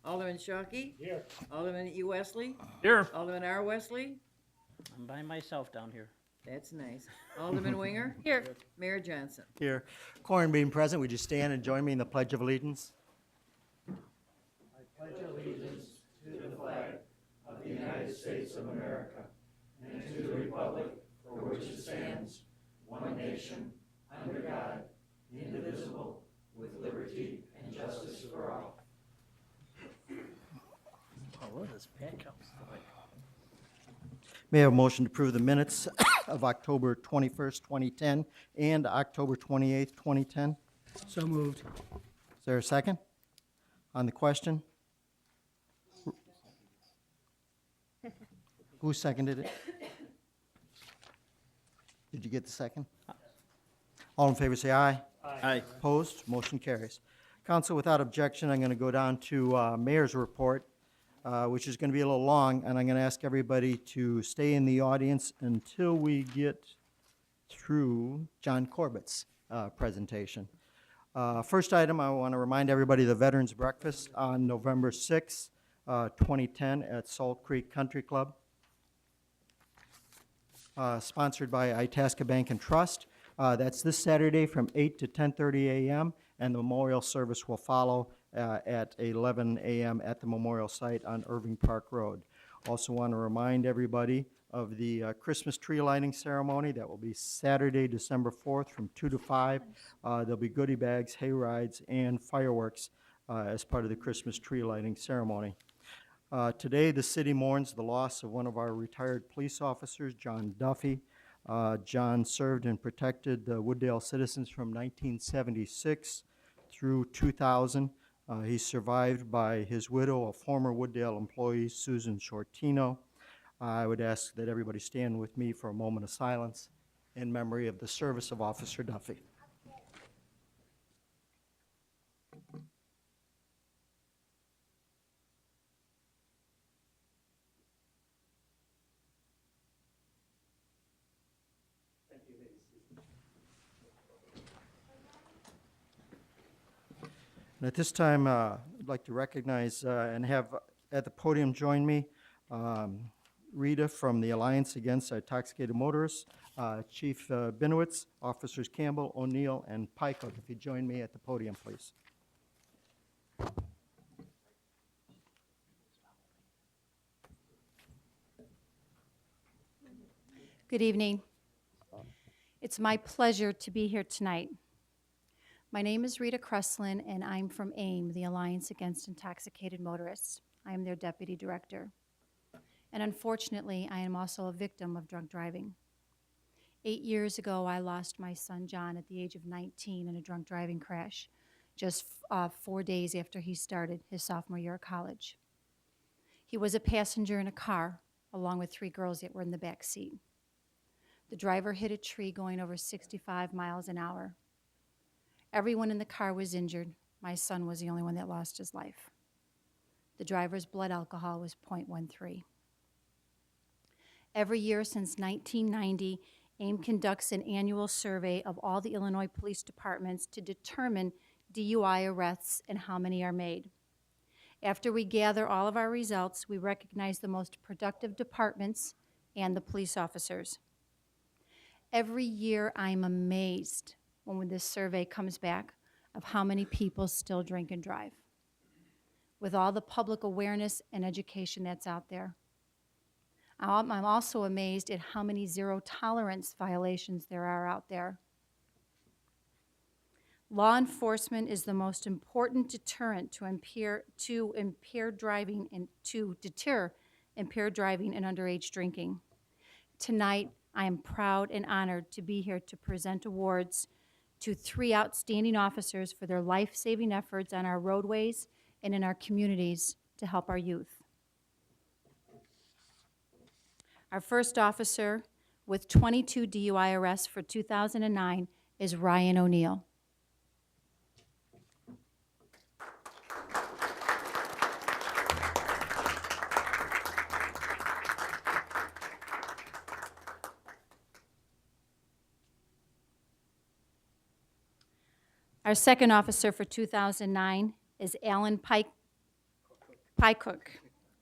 Alderman Shockey. Here. Alderman E. Wesley. Here. Alderman R. Wesley. I'm by myself down here. That's nice. Alderman Winger. Here. Mayor Johnson. Here. Quorum being present, would you stand and join me in the Pledge of Allegiance? Oh, what is pack house? May I have a motion to approve the minutes of October 21st, 2010, and October 28th, 2010? So moved. Is there a second on the question? Who seconded it? Did you get the second? All in favor, say aye. Aye. Opposed? Motion carries. Council, without objection, I'm going to go down to Mayor's report, which is going to be a little long, and I'm going to ask everybody to stay in the audience until we get through John Corbett's presentation. First item, I want to remind everybody of the Veterans Breakfast on November 6th, 2010 at Salt Creek Country Club, sponsored by Itasca Bank and Trust. That's this Saturday from 8 to 10:30 a.m., and the memorial service will follow at 11 a.m. at the memorial site on Irving Park Road. Also want to remind everybody of the Christmas tree lighting ceremony. That will be Saturday, December 4th from 2 to 5. There'll be goodie bags, hay rides, and fireworks as part of the Christmas tree lighting ceremony. Today, the city mourns the loss of one of our retired police officers, John Duffy. John served and protected the Wooddale citizens from 1976 through 2000. He's survived by his widow, a former Wooddale employee, Susan Shortino. I would ask that everybody stand with me for a moment of silence in memory of the service of Officer Duffy. And at this time, I'd like to recognize and have at the podium join me Rita from the Alliance Against Intoxicated Motorists, Chief Binowitz, Officers Campbell, O'Neill, and Pike. If you join me at the podium, please. Good evening. It's my pleasure to be here tonight. My name is Rita Kreslin, and I'm from AIM, the Alliance Against Intoxicated Motorists. I am their deputy director. And unfortunately, I am also a victim of drunk driving. 8 years ago, I lost my son John at the age of 19 in a drunk driving crash, just 4 days after he started his sophomore year of college. He was a passenger in a car, along with 3 girls that were in the back seat. The driver hit a tree going over 65 miles an hour. Everyone in the car was injured. My son was the only one that lost his life. The driver's blood alcohol was 0.13. Every year since 1990, AIM conducts an annual survey of all the Illinois police departments to determine DUI arrests and how many are made. After we gather all of our results, we recognize the most productive departments and the police officers. Every year, I'm amazed when this survey comes back of how many people still drink and drive. With all the public awareness and education that's out there. I'm also amazed at how many zero tolerance violations there are out there. Law enforcement is the most important deterrent to deter impaired driving and underage drinking. Tonight, I am proud and honored to be here to present awards to 3 outstanding officers for their life-saving efforts on our roadways and in our communities to help our youth. Our first officer with 22 DUI arrests for 2009 is Ryan O'Neill. Our second officer for 2009 is Alan Pike. Pycook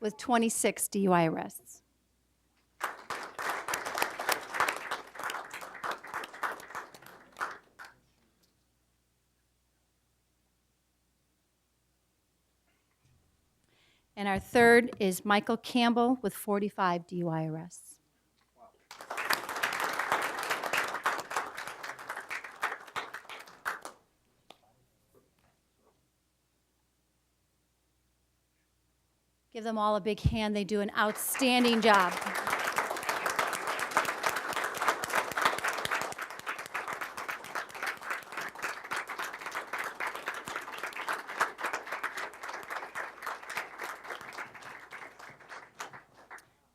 with 26 DUI arrests. And our third is Michael Campbell with 45 DUI arrests. Give them all a big hand. They do an outstanding job.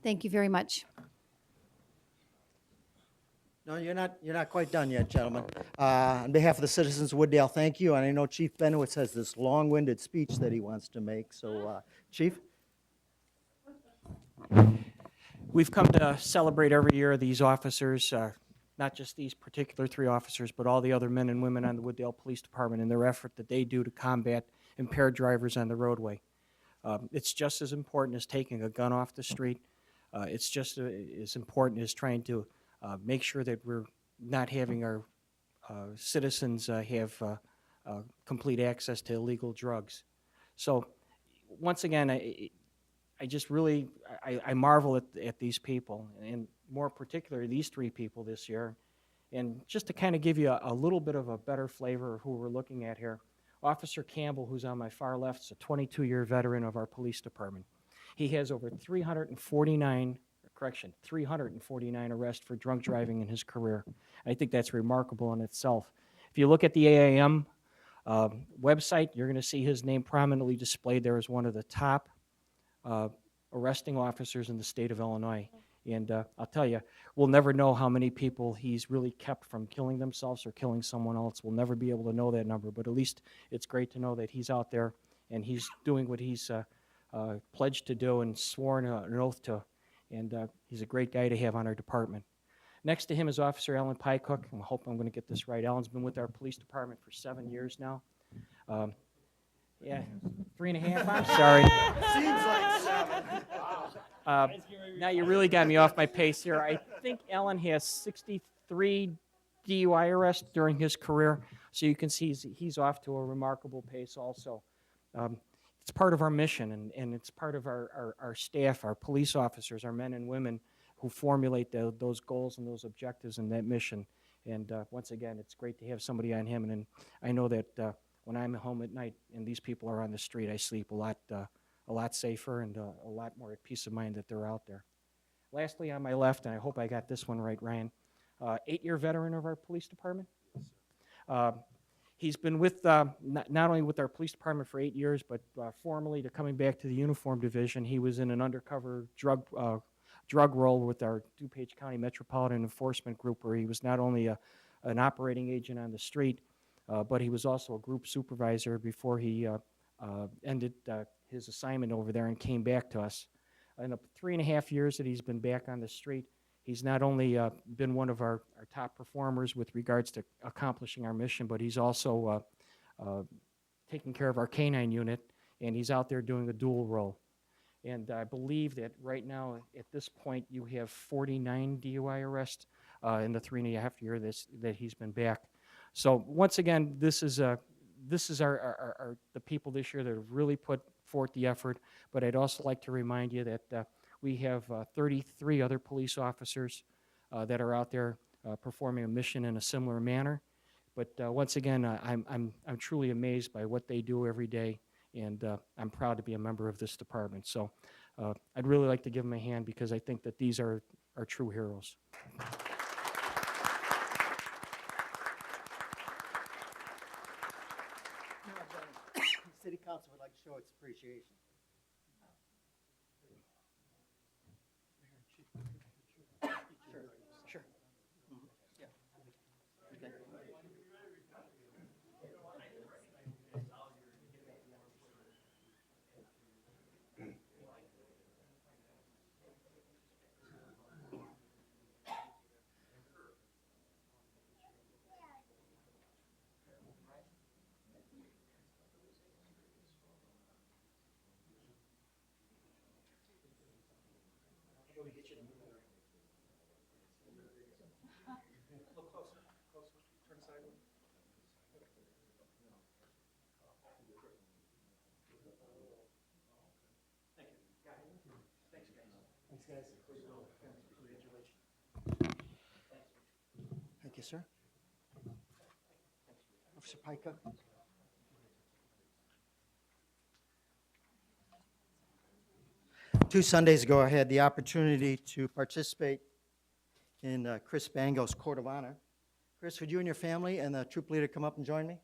Thank you very much. No, you're not quite done yet, gentlemen. On behalf of the citizens of Wooddale, thank you, and I know Chief Benowitz has this long-winded speech that he wants to make, so, Chief? We've come to celebrate every year these officers, not just these particular 3 officers, but all the other men and women on the Wooddale Police Department and their effort that they do to combat impaired drivers on the roadway. It's just as important as taking a gun off the street. It's just as important as trying to make sure that we're not having our citizens have complete access to illegal drugs. So, once again, I just really, I marvel at these people, and more particularly these 3 people this year. And just to kind of give you a little bit of a better flavor of who we're looking at here, Officer Campbell, who's on my far left, is a 22-year veteran of our police department. He has over 349 arrests for drunk driving in his career. I think that's remarkable in itself. If you look at the AAM website, you're going to see his name prominently displayed there as one of the top arresting officers in the state of Illinois. And I'll tell you, we'll never know how many people he's really kept from killing themselves or killing someone else. We'll never be able to know that number, but at least it's great to know that he's out there and he's doing what he's pledged to do and sworn an oath to. And he's a great guy to have on our department. Next to him is Officer Alan Pycook. I hope I'm going to get this right. Alan's been with our police department for 7 years now. Yeah, 3.5, I'm sorry. Seems like 7. Now you really got me off my pace here. I think Alan has 63 DUI arrests during his career, so you can see he's off to a remarkable pace also. It's part of our mission, and it's part of our staff, our police officers, our men and women who formulate those goals and those objectives and that mission. And once again, it's great to have somebody on him, and I know that when I'm home at night and these people are on the street, I sleep a lot safer and a lot more at peace of mind that they're out there. Lastly, on my left, and I hope I got this one right, Ryan, 8-year veteran of our police department. He's been with not only with our police department for 8 years, but formally to coming back to the uniform division. He was in an undercover drug role with our DuPage County Metropolitan Enforcement Group, where he was not only an operating agent on the street, but he was also a group supervisor before he ended his assignment over there and came back to us. In the 3.5 years that he's been back on the street, he's not only been one of our top performers with regards to accomplishing our mission, but he's also taking care of our canine unit, and he's out there doing a dual role. And I believe that right now, at this point, you have 49 DUI arrests in the 3.5 years that he's been back. So once again, this is our the people this year that have really put forth the effort. But I'd also like to remind you that we have 33 other police officers that are out there performing a mission in a similar manner. But once again, I'm truly amazed by what they do every day, and I'm proud to be a member of this department. So I'd really like to give them a hand because I think that these are true heroes. City Council would like to show its appreciation. Sure. Thank you, sir. Officer Pica. 2 Sundays ago, I had the opportunity to participate in Chris Bango's Court of Honor. Chris, would you and your family and the troop leader come up and join me?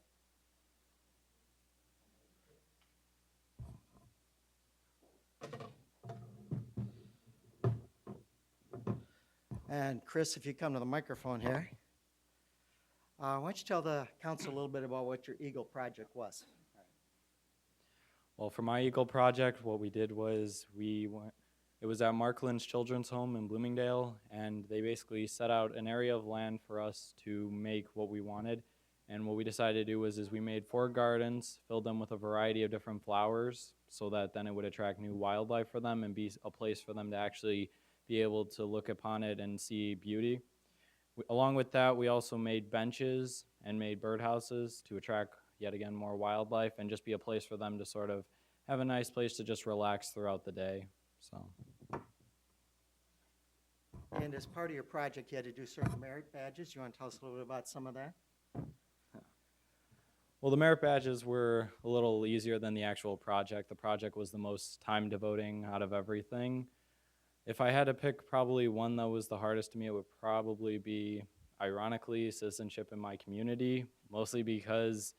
And Chris, if you come to the microphone here, why don't you tell the council a little bit about what your Eagle project was? Well, for my Eagle project, what we did was it was at Markland's Children's Home in Bloomingdale, and they basically set out an area of land for us to make what we wanted. And what we decided to do was we made 4 gardens, filled them with a variety of different flowers, so that then it would attract new wildlife for them and be a place for them to actually be able to look upon it and see beauty. Along with that, we also made benches and made birdhouses to attract, yet again, more wildlife and just be a place for them to sort of have a nice place to just relax throughout the day. So, And as part of your project, you had to do certain merit badges. You want to tell us a little bit about some of that? well, the merit badges were a little easier than the actual project. The project was the most time devoting out of everything. If I had to pick probably one that was the hardest to me, it would probably be, ironically, citizenship in my community, mostly because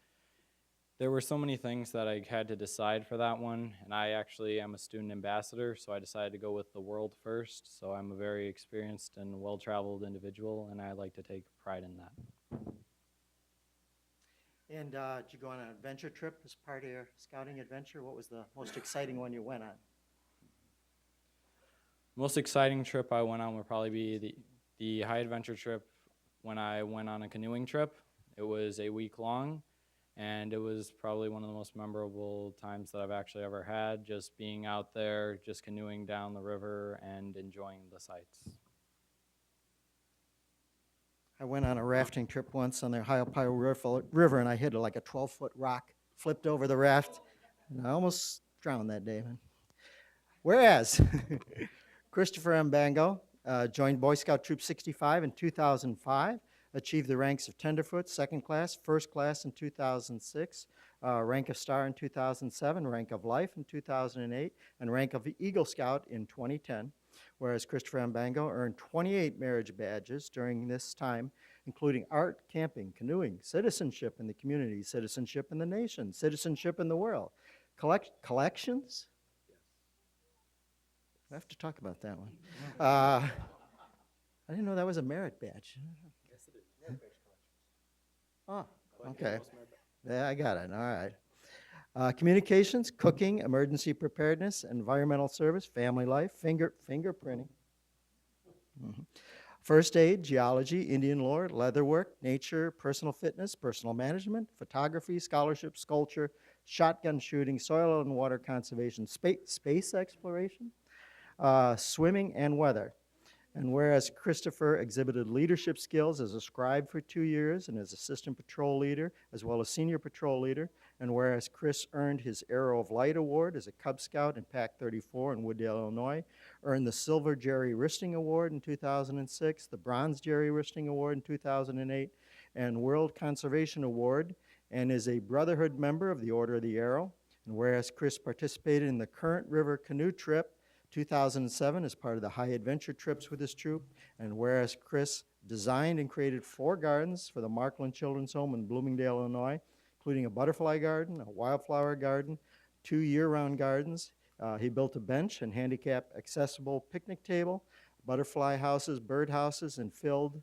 there were so many things that I had to decide for that one, and I actually am a student ambassador, so I decided to go with the world first. So I'm a very experienced and well-traveled individual, and I like to take pride in that. And did you go on an adventure trip as part of your scouting adventure? What was the most exciting one you went on? Most exciting trip I went on would probably be the high adventure trip when I went on a canoeing trip. It was a week long, and it was probably one of the most memorable times that I've actually ever had, just being out there, just canoeing down the river and enjoying the sights. I went on a rafting trip once on the Ohio River, and I hit like a 12-foot rock, flipped over the raft, and I almost drowned that day, man. Whereas, Christopher M. Bango joined Boy Scout Troop 65 in 2005, achieved the ranks of Tenderfoot, Second Class, First Class in 2006, rank of Star in 2007, rank of Life in 2008, and rank of Eagle Scout in 2010. Whereas Christopher M. Bango earned 28 marriage badges during this time, including art, camping, canoeing, citizenship in the community, citizenship in the nation, citizenship in the world. Collections? I have to talk about that one. I didn't know that was a merit badge. Yes, it is. Oh, okay. Yeah, I got it. All right. Communications, cooking, emergency preparedness, environmental service, family life, fingerprinting. First aid, geology, Indian lore, leatherwork, nature, personal fitness, personal management, photography, scholarship, sculpture, shotgun shooting, soil and water conservation, space exploration, swimming, and weather. And whereas Christopher exhibited leadership skills as a scribe for 2 years and as assistant patrol leader, as well as senior patrol leader, and whereas Chris earned his Arrow of Light Award as a Cub Scout in Pac 34 in Wooddale, Illinois, earned the Silver Jerry Risting Award in 2006, the Bronze Jerry Risting Award in 2008, and World Conservation Award, and is a Brotherhood member of the Order of the Arrow. And whereas Chris participated in the Current River Canoe Trip 2007 as part of the High Adventure Trips with his troop, and whereas Chris designed and created 4 gardens for the Markland Children's Home in Bloomingdale, Illinois, including a butterfly garden, a wildflower garden, 2 year-round gardens. He built a bench and handicap accessible picnic table, butterfly houses, bird houses, and filled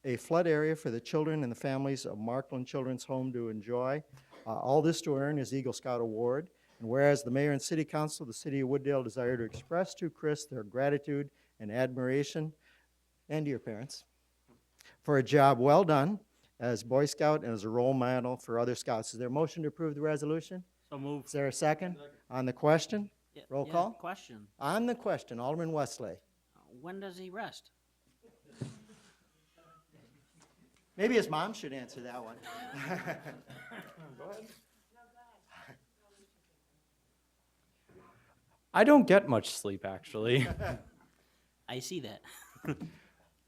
a flood area for the children and the families of Markland Children's Home to enjoy. All this to earn his Eagle Scout Award. And whereas the mayor and city council of the city of Wooddale desire to express to Chris their gratitude and admiration, and to your parents, for a job well done as Boy Scout and as a role model for other scouts. Is there a motion to approve the resolution? So move. Is there a second? On the question? Yeah, Roll yeah, call? Question. On the question, Alderman Wesley. When does he rest? Maybe his mom should answer that one. I don't get much sleep, actually. I see that.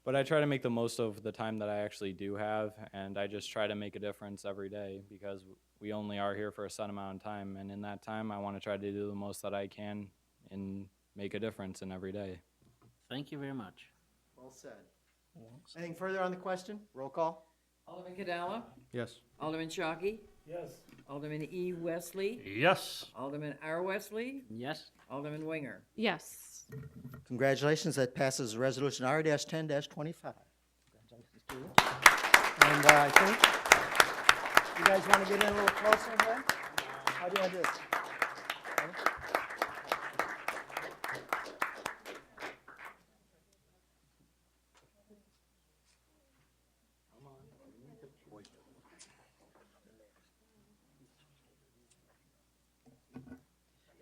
But I try to make the most of the time that I actually do have, and I just try to make a difference every day because we only are here for a set amount of time, and in that time, I want to try to do the most that I can and make a difference in every day. Thank you very much. Well said. Anything further on the question? Roll call? Alderman Cadella, Yes. Alderman Shockey, Yes. Alderman E. Wesley, Yes. Alderman R. Wesley, Yes? Alderman Winger. Yes. Congratulations, that passes Resolution R-10-25. And I think, you guys want to get in a little closer here? How do I do this?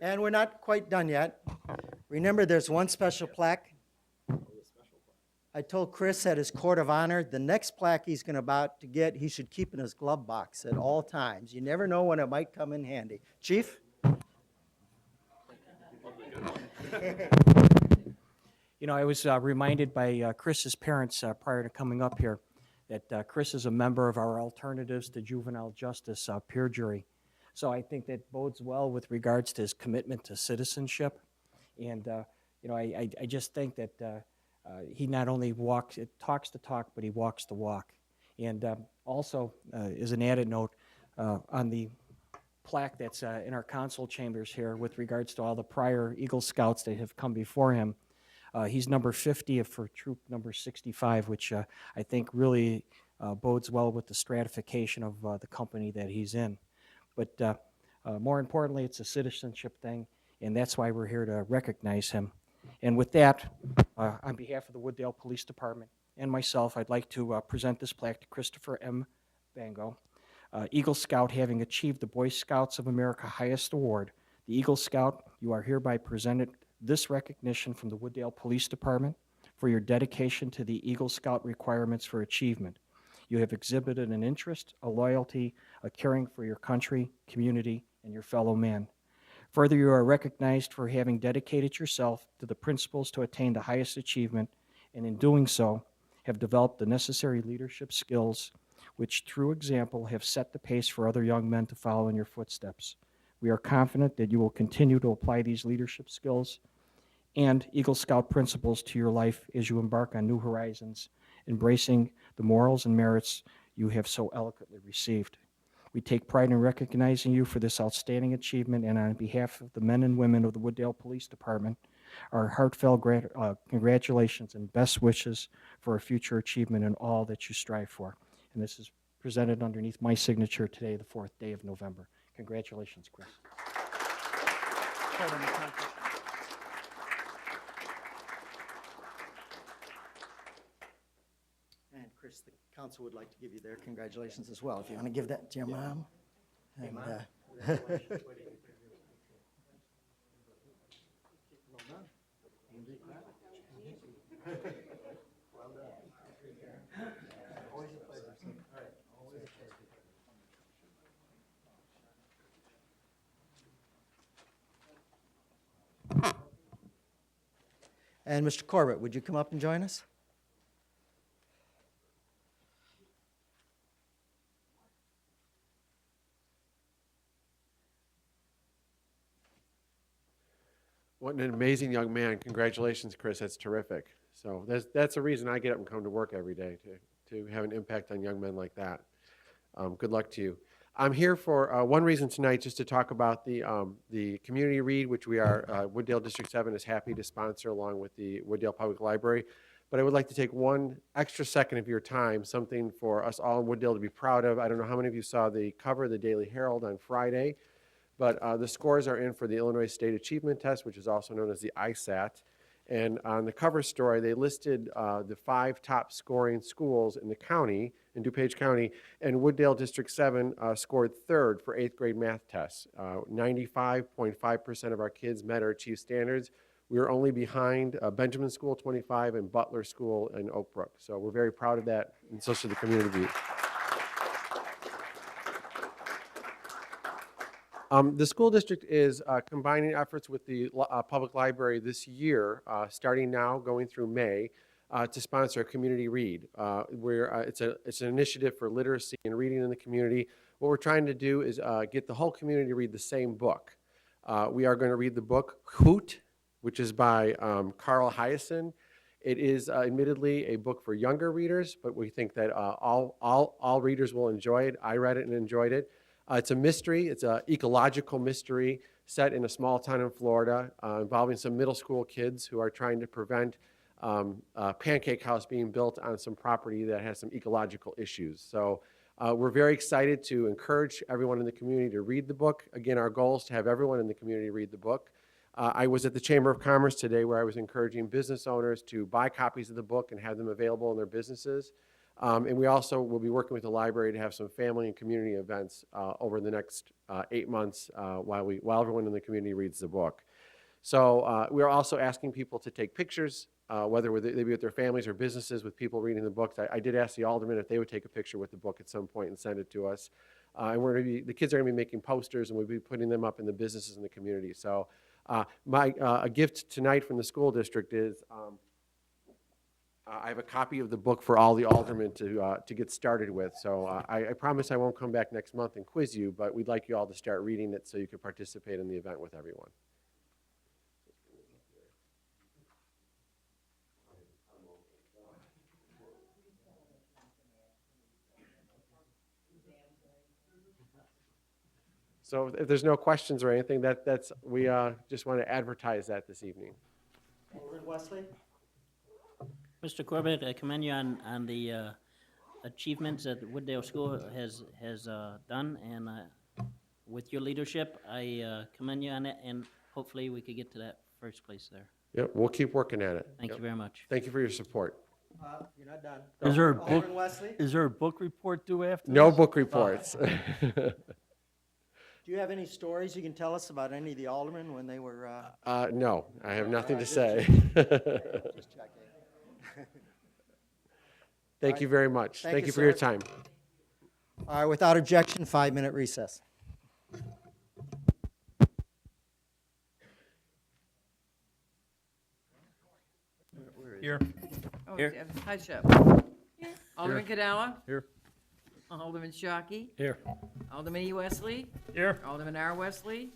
And we're not quite done yet. Remember, there's one special plaque. I told Chris at his court of honor, the next plaque he's about to get, he should keep in his glove box at all times. You never know when it might come in handy. Chief? You know, I was reminded by Chris's parents prior to coming up here that Chris is a member of our Alternatives to Juvenile Justice peer jury. So I think that bodes well with regards to his commitment to citizenship. And, you know, I just think that he not only talks the talk, but he walks the walk. And also, as an added note, on the plaque that's in our council chambers here with regards to all the prior Eagle Scouts that have come before him, he's number 50 for troop number 65, which I think really bodes well with the stratification of the company that he's in. But more importantly, it's a citizenship thing, and that's why we're here to recognize him. And with that, on behalf of the Wooddale Police Department and myself, I'd like to present this plaque to Christopher M. Bango, Eagle Scout, having achieved the Boy Scouts of America highest award. The Eagle Scout, you are hereby presented this recognition from the Wooddale Police Department for your dedication to the Eagle Scout requirements for achievement. You have exhibited an interest, a loyalty, a caring for your country, community, and your fellow man. Further, you are recognized for having dedicated yourself to the principles to attain the highest achievement, and in doing so, have developed the necessary leadership skills, which through example have set the pace for other young men to follow in your footsteps. We are confident that you will continue to apply these leadership skills and Eagle Scout principles to your life as you embark on new horizons, embracing the morals and merits you have so eloquently received. We take pride in recognizing you for this outstanding achievement, and on behalf of the men and women of the Wooddale Police Department, our heartfelt congratulations and best wishes for a future achievement in all that you strive for. And this is presented underneath my signature today, the 4th day of November. Congratulations, Chris. And Chris, the council would like to give you their congratulations as well. If you want to give that to your mom. And, and Mr. Corbett, would you come up and join us? What an amazing young man. Congratulations, Chris. That's terrific. So that's the reason I get up and come to work every day, to have an impact on young men like that. Good luck to you. I'm here for one reason tonight, just to talk about the community read, which we are, Wooddale District 7 is happy to sponsor along with the Wooddale Public Library. But I would like to take one extra second of your time, something for us all in Wooddale to be proud of. I don't know how many of you saw the cover of the Daily Herald on Friday, but the scores are in for the Illinois State Achievement Test, which is also known as the ISAT. And on the cover story, they listed the 5 top scoring schools in the county, in DuPage County, and Wooddale District 7 scored 3rd for 8th grade math tests. 95.5% of our kids met or achieved standards, We are only behind Benjamin School 25 and Butler School in Oak Brook. So we're very proud of that, and so should the community be. The school district is combining efforts with the public library this year, starting now, going through May, to sponsor a community read. It's an initiative for literacy and reading in the community. What we're trying to do is get the whole community to read the same book. We are going to read the book Hoot, which is by Carl Hyacin. It is admittedly a book for younger readers, but we think that all readers will enjoy it. I read it and enjoyed it. It's a mystery. It's an ecological mystery set in a small town in Florida involving some middle school kids who are trying to prevent a pancake house being built on some property that has some ecological issues. So we're very excited to encourage everyone in the community to read the book. Again, our goal is to have everyone in the community read the book. I was at the Chamber of Commerce today where I was encouraging business owners to buy copies of the book and have them available in their businesses. And we also will be working with the library to have some family and community events over the next 8 months while everyone in the community reads the book. So we are also asking people to take pictures, whether they be with their families or businesses with people reading the books. I did ask the aldermen if they would take a picture with the book at some point and send it to us. And the kids are going to be making posters, and we'll be putting them up in the businesses in the community. So a gift tonight from the school district is I have a copy of the book for all the aldermen to get started with. So I promise I won't come back next month and quiz you, but we'd like you all to start reading it so you can participate in the event with everyone. So if there's no questions or anything, we just want to advertise that this evening. Alderman Wesley? Mr. Corbett, I commend you on the achievements that Wooddale School has done, and with your leadership, I commend you on it, and hopefully we could get to that first place there. Yep, we'll keep working at it. Thank you very much. Thank you for your support. You're not done. Is there a book, Alderman Wesley? is there a book report due after No this? book reports. Do you have any stories you can tell us about any of the aldermen when they were? No, I have nothing to Just say. Just checking. Thank you very much. Thank Thank you, you for your sir. time. All right, without objection, 5-minute recess. Here. Oh, Here. Hush up. Alderman Cadella? Here. Alderman Shockey? Here. Alderman E. Wesley? Here. Alderman R. Wesley?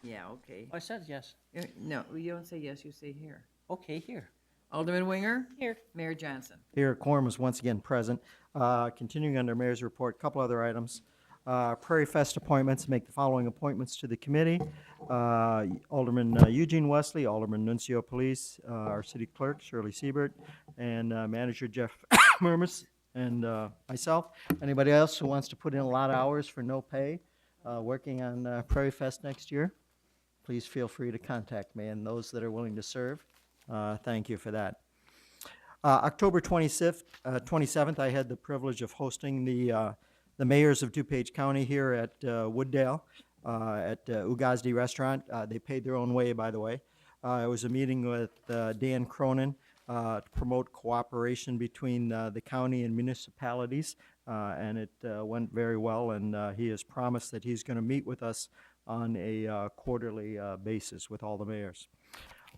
Yeah, okay. I said yes. No, you don't say yes, you say here. Okay, here. Alderman Winger? Here. Mayor Johnson? Here, quorum is once again present. Continuing under Mayor's report, a couple other items. Prairie Fest appointments, make the following appointments to the committee. Alderman Eugene Wesley, Alderman Nuncio Police, our city clerk Shirley Siebert, and Manager Jeff Murmas, and myself. Anybody else who wants to put in a lot of hours for no pay working on Prairie Fest next year, please feel free to contact me, and those that are willing to serve, thank you for that. October 27th, I had the privilege of hosting the mayors of DuPage County here at Wooddale at Ugazdi Restaurant. They paid their own way, by the way. It was a meeting with Dan Cronin to promote cooperation between the county and municipalities, and it went very well, and he has promised that he's going to meet with us on a quarterly basis with all the mayors.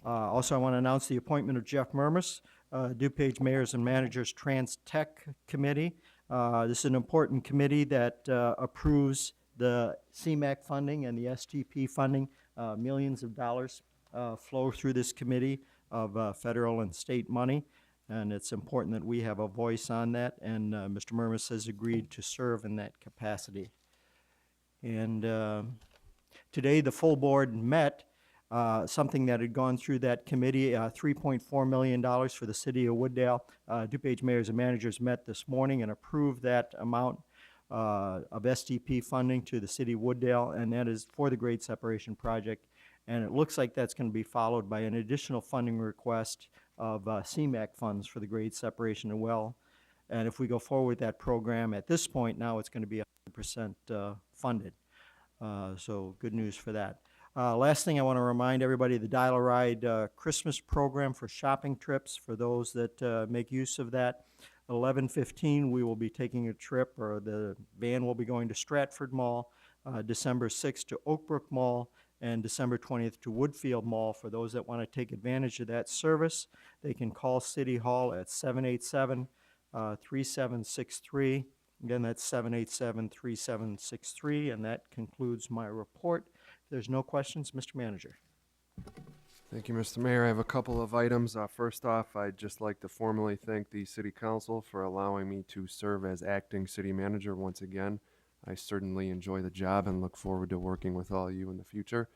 Also, I want to announce the appointment of Jeff Murmas, DuPage Mayors and Managers Trans Tech Committee. This is an important committee that approves the CMAQ funding and the STP funding. Millions of dollars flow through this committee of federal and state money, and it's important that we have a voice on that, and Mr. Murmas has agreed to serve in that capacity. And today, the full board met. Something that had gone through that committee, $3.4 million for the city of Wooddale. DuPage Mayors and Managers met this morning and approved that amount of STP funding to the city of Wooddale, and that is for the grade separation project. And it looks like that's going to be followed by an additional funding request of CMAQ funds for the grade separation as well. And if we go forward with that program, at this point now it's going to be 100% funded. So good news for that. Last thing I want to remind everybody, the Dial-A-Ride Christmas program for shopping trips for those that make use of that. 11:15, we will be taking a trip, or the van will be going to Stratford Mall, December 6th to Oakbrook Mall, and December 20th to Woodfield Mall. For those that want to take advantage of that service, they can call City Hall at 787-3763. Again, that's 787-3763, and that concludes my report. If there's no questions, Mr. Manager. Thank you, Mr. Mayor. I have a couple of items. First off, I'd just like to formally thank the City Council for allowing me to serve as acting city manager once again. I certainly enjoy the job and look forward to working with all of you in the future.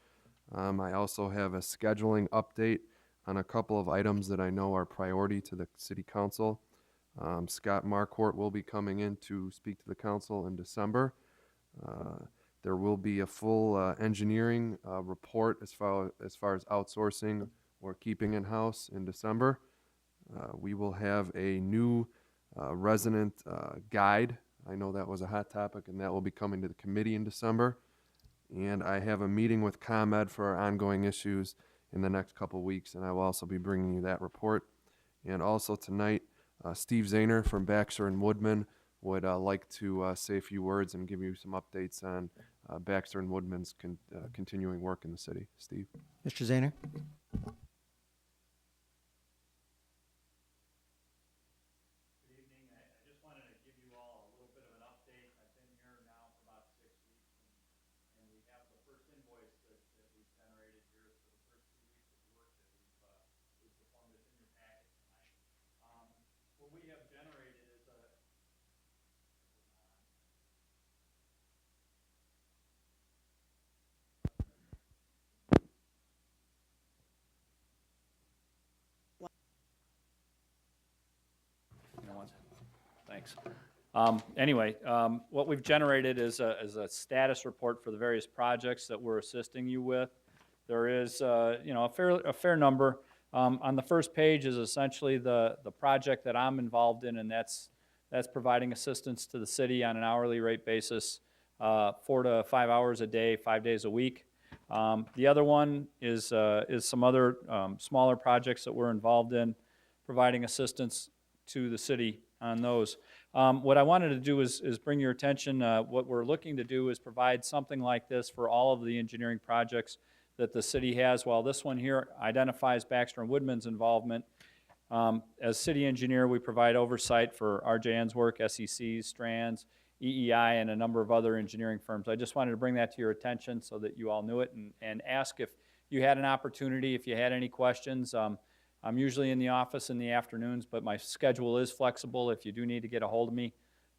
I also have a scheduling update on a couple of items that I know are priority to the City Council. Scott Marquardt will be coming in to speak to the council in December. There will be a full engineering report as far as outsourcing or keeping in-house in December. We will have a new resident guide. I know that was a hot topic, and that will be coming to the committee in December. And I have a meeting with ComEd for our ongoing issues in the next couple weeks, and I will also be bringing you that report. And also tonight, Steve Zahner from Baxter and Woodman would like to say a few words and give you some updates on Baxter and Woodman's continuing work in the city. Steve? Mr. Zahner? Good evening. I just wanted to give you all a little bit of an update. I've been here now for about 6 weeks, and we have the first invoice that we've generated here for the first 2 weeks of work that we've performed. It's in your packet tonight. What we have generated is a Thanks. Anyway, what we've generated is a status report for the various projects that we're assisting you with. There is, a fair number. On the first page is essentially the project that I'm involved in, and that's providing assistance to the city on an hourly rate basis, 4 to 5 hours a day, 5 days a week. The other one is some other smaller projects that we're involved in, providing assistance to the city on those. What I wanted to do is bring your attention, what we're looking to do is provide something like this for all of the engineering projects that the city has. While this one here identifies Baxter and Woodman's involvement, as city engineer, we provide oversight for RJN's work, SEC's, Strands, EEI, and a number of other engineering firms. I just wanted to bring that to your attention so that you all knew it, and ask if you had an opportunity, if you had any questions. I'm usually in the office in the afternoons, but my schedule is flexible. If you do need to get a hold of me,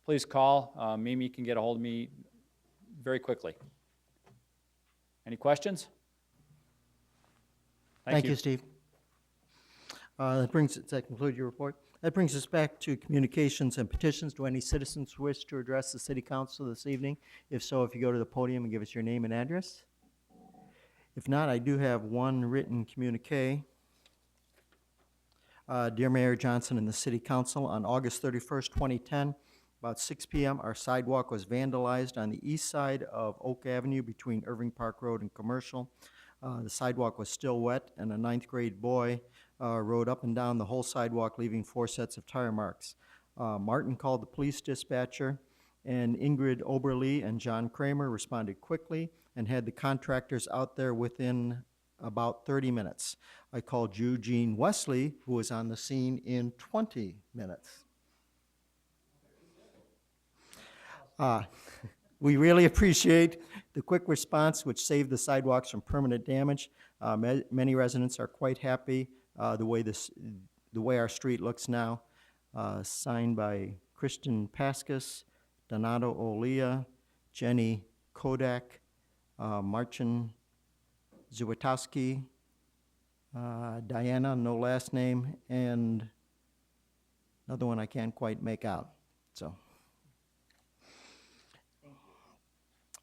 please call. Mimi can get a hold of me very quickly. Any questions? Thank you, Steve. Does that conclude your report? That brings us back to communications and petitions. Do any citizens wish to address the City Council this evening? If so, if you go to the podium and give us your name and address. If not, I do have one written communique. Dear Mayor Johnson and the City Council, on August 31st, 2010, about 6 p.m., our sidewalk was vandalized on the east side of Oak Avenue between Irving Park Road and Commercial. The sidewalk was still wet, and a 9th grade boy rode up and down the whole sidewalk, leaving 4 sets of tire marks. Martin called the police dispatcher, and Ingrid Oberle and John Kramer responded quickly and had the contractors out there within about 30 minutes. I called Eugene Wesley, who was on the scene in 20 minutes. We really appreciate the quick response, which saved the sidewalks from permanent damage. Many residents are quite happy the way our street looks now. Signed by Christian Pascas, Donato Olia, Jenny Kodak, Marcin Złotowski, Diana, no last name, and another one I can't quite make out. So,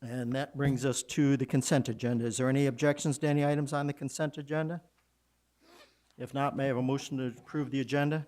and that brings us to the consent agenda. Is there any objections to any items on the consent agenda? If not, may I have a motion to approve the agenda?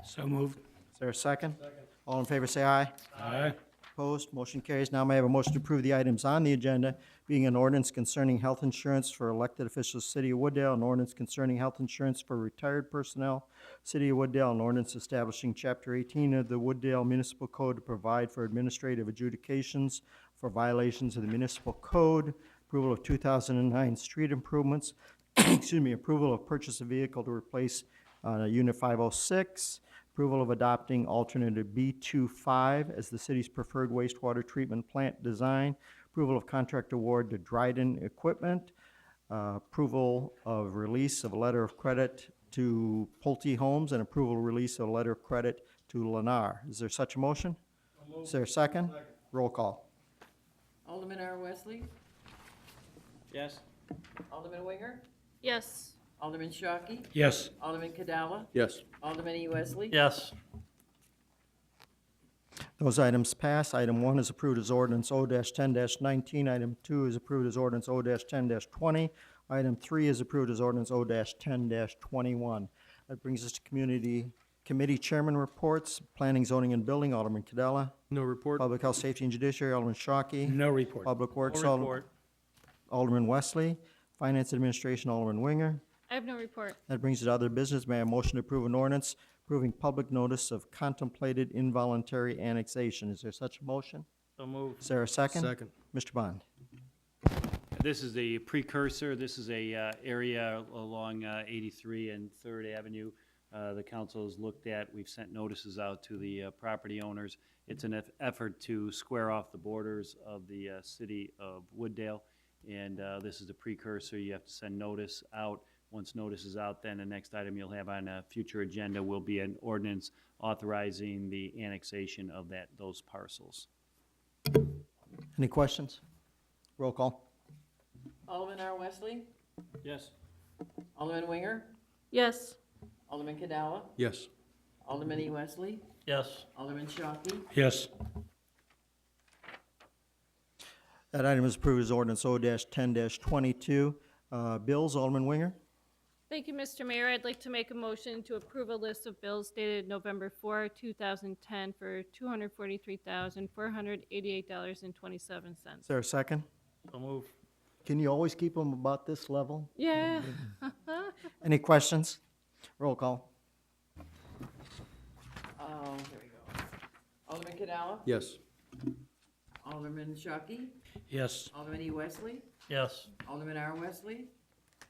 So moved. Is there a second? Second. All in favor say aye. Aye. Opposed? Motion carries. Now may I have a motion to approve the items on the agenda, being an ordinance concerning health insurance for elected officials, City of Wooddale, an ordinance concerning health insurance for retired personnel, City of Wooddale, an ordinance establishing Chapter 18 of the Wooddale Municipal Code to provide for administrative adjudications for violations of the municipal code, approval of 2009 street improvements, excuse me, approval of purchase of vehicle to replace Unit 506, approval of adopting alternative B25 as the city's preferred wastewater treatment plant design, approval of contract award to Dryden Equipment, approval of release of a letter of credit to Pulte Homes, and approval of release of a letter of credit to Lennar. Is there such a motion? Is there a second? Roll call. Alderman R. Wesley? Yes. Alderman Winger? Yes. Alderman Shockey? Yes. Alderman Cadella? Yes. Alderman E. Wesley? Yes. Those items pass. Item 1 is approved as ordinance O-10-19. Item 2 is approved as ordinance O-10-20. Item 3 is approved as ordinance O-10-21. That brings us to committee chairman reports. Planning, Zoning, and Building, Alderman Cadella. No report. Public Health, Safety, and Judiciary, Alderman Shockey. No report. Public Works, No report. Alderman Wesley. Finance Administration, Alderman Winger. I have no report. That brings us to other business. May I have a motion to approve an ordinance approving public notice of contemplated involuntary annexation? Is there such a motion? So move. Is there a second? Second. Mr. Bond. This is a precursor. This is a area along 83 and 3rd Avenue. The council has looked at. We've sent notices out to the property owners. It's an effort to square off the borders of the city of Wooddale, and this is a precursor. You have to send notice out. Once notice is out, then the next item you'll have on a future agenda will be an ordinance authorizing the annexation of those parcels. Any questions? Roll call. Alderman R. Wesley? Yes. Alderman Winger? Yes. Alderman Cadella? Yes. Alderman E. Wesley? Yes. Alderman Shockey? Yes. That item is approved as ordinance O-10-22. Bills, Alderman Winger. Thank you, Mr. Mayor. I'd like to make a motion to approve a list of bills dated November 4, 2010 for $243,488.27. Is there a second? So move. Can you always keep them about this level? Yeah. Any questions? Roll call. There we go. Alderman Cadella? Yes. Alderman Shockey? Yes. Alderman E. Wesley? Yes. Alderman R. Wesley?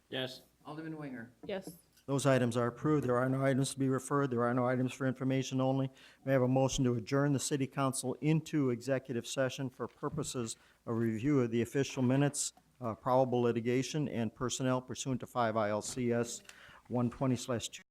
Yes. Alderman Winger? Yes. Those items are approved. There are no items to be referred. There are no items for information only. May I have a motion to adjourn the city council into executive session for purposes of review of the official minutes, probable litigation, and personnel pursuant to 5 ILCS 120/2.